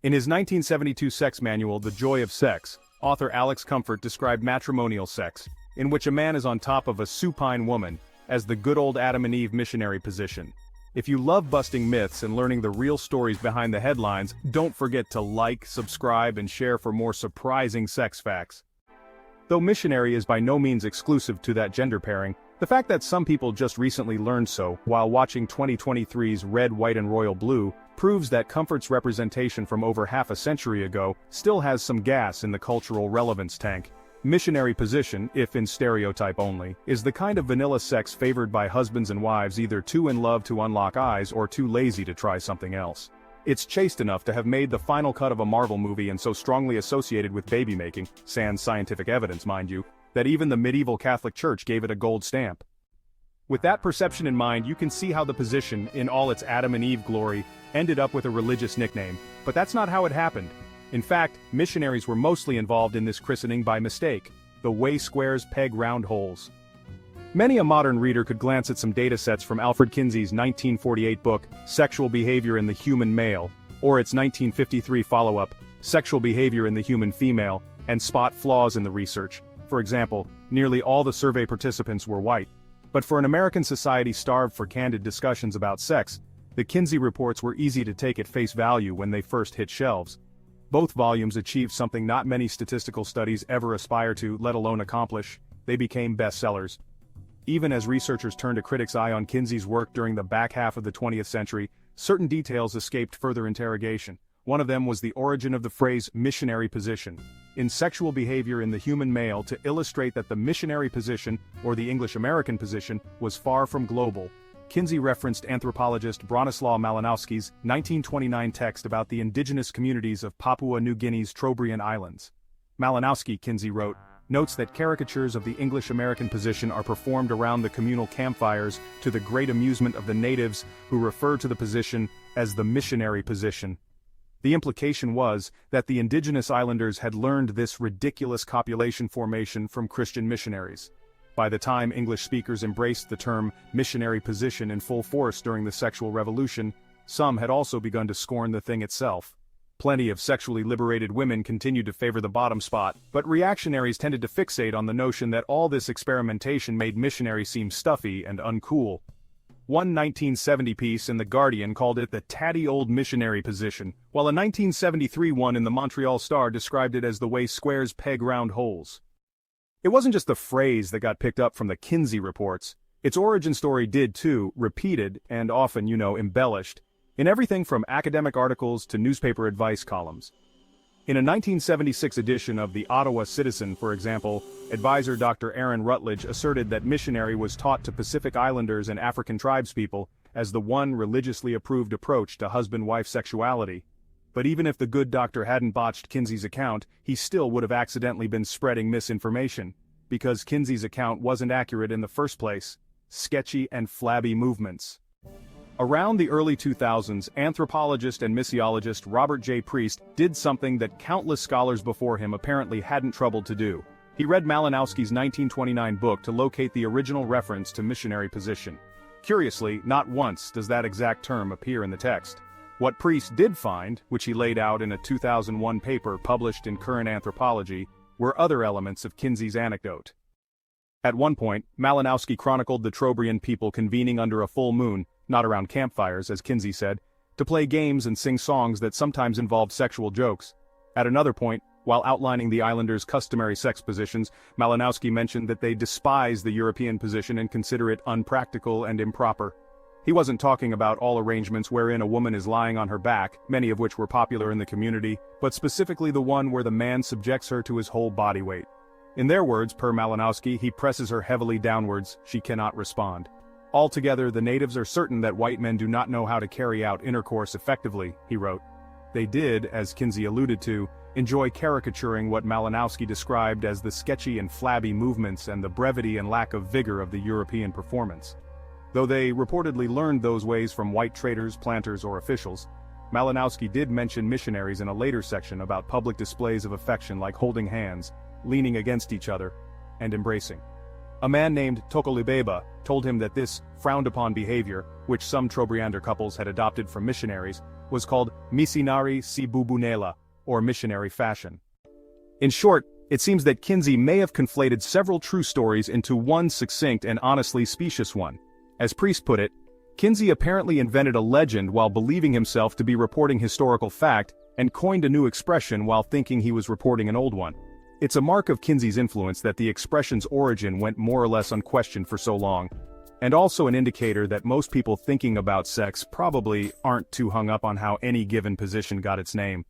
In his 1972 sex manual, The Joy of Sex, author Alex Comfort described matrimonial sex, in which a man is on top of a supine woman, as the good old Adam and Eve missionary position. If you love busting myths and learning the real stories behind the headlines, don't forget to like, subscribe, and share for more surprising sex facts. Though missionary is by no means exclusive to that gender pairing, the fact that some people just recently learned so while watching 2023's Red, White and Royal Blue proves that Comfort's representation from over half a century ago still has some gas in the cultural relevance tank. Missionary position, if in stereotype only, is the kind of vanilla sex favored by husbands and wives either too in love to unlock eyes or too lazy to try something else. It's chaste enough to have made the final cut of a Marvel movie and so strongly associated with baby making, sans scientific evidence mind you, that even the medieval Catholic Church gave it a gold stamp. With that perception in mind, you can see how the position, in all its Adam and Eve glory, ended up with a religious nickname, but that's not how it happened. In fact, missionaries were mostly involved in this christening by mistake. The way squares peg round holes. Many a modern reader could glance at some data sets from Alfred Kinsey's 1948 book, Sexual Behavior in the Human Male, or its 1953 follow-up, Sexual Behavior in the Human Female, and spot flaws in the research. For example, nearly all the survey participants were white. But for an American society starved for candid discussions about sex, the Kinsey reports were easy to take at face value when they first hit shelves. Both volumes achieved something not many statistical studies ever aspire to, let alone accomplish. They became bestsellers. Even as researchers turned a critic's eye on Kinsey's work during the back half of the 20th century, certain details escaped further interrogation. One of them was the origin of the phrase missionary position. In Sexual Behavior in the Human Male, to illustrate that the missionary position, or the English-American position, was far from global, Kinsey referenced anthropologist Bronislaw Malinowski's 1929 text about the indigenous communities of Papua New Guinea's Trobriand Islands. Malinowski, Kinsey wrote, notes that caricatures of the English-American position are performed around the communal campfires to the great amusement of the natives who refer to the position as the missionary position. The implication was that the indigenous islanders had learned this ridiculous copulation formation from Christian missionaries. By the time English speakers embraced the term missionary position in full force during the sexual revolution, some had also begun to scorn the thing itself. Plenty of sexually liberated women continued to favor the bottom spot, but reactionaries tended to fixate on the notion that all this experimentation made missionary seem stuffy and uncool. One 1970 piece in The Guardian called it the tatty old missionary position, while a 1973 one in the Montreal Star described it as the way squares peg round holes. It wasn't just the phrase that got picked up from the Kinsey reports. Its origin story did too, repeated, and often, embellished, in everything from academic articles to newspaper advice columns. In a 1976 edition of the Ottawa Citizen, for example, advisor Dr. Aaron Rutledge asserted that missionary was taught to Pacific Islanders and African tribespeople as the one religiously approved approach to husband-wife sexuality. But even if the good doctor hadn't botched Kinsey's account, he still would have accidentally been spreading misinformation, because Kinsey's account wasn't accurate in the first place. Sketchy and flabby movements. Around the early 2000s, anthropologist and missiologist Robert J. Priest did something that countless scholars before him apparently hadn't troubled to do. He read Malinowski's 1929 book to locate the original reference to missionary position. Curiously, not once does that exact term appear in the text. What Priest did find, which he laid out in a 2001 paper published in Current Anthropology, were other elements of Kinsey's anecdote. At one point, Malinowski chronicled the Trobriand people convening under a full moon, not around campfires, as Kinsey said, to play games and sing songs that sometimes involved sexual jokes. At another point, while outlining the islanders' customary sex positions, Malinowski mentioned that they despise the European position and consider it unpractical and improper. He wasn't talking about all arrangements wherein a woman is lying on her back, many of which were popular in the community, but specifically the one where the man subjects her to his whole body weight. In their words, per Malinowski, he presses her heavily downwards, she cannot respond. Altogether, the natives are certain that white men do not know how to carry out intercourse effectively, he wrote. They did, as Kinsey alluded to, enjoy caricaturing what Malinowski described as the sketchy and flabby movements and the brevity and lack of vigor of the European performance. Though they reportedly learned those ways from white traders, planters, or officials, Malinowski did mention missionaries in a later section about public displays of affection like holding hands, leaning against each other, and embracing. A man named Tokolibeba told him that this frowned-upon behavior, which some Trobriander couples had adopted from missionaries, was called Missionary si bubunela, or missionary fashion. In short, it seems that Kinsey may have conflated several true stories into one succinct and honestly specious one. As Priest put it, Kinsey apparently invented a legend while believing himself to be reporting historical fact and coined a new expression while thinking he was reporting an old one. It's a mark of Kinsey's influence that the expression's origin went more or less unquestioned for so long, and also an indicator that most people thinking about sex probably aren't too hung up on how any given position got its name.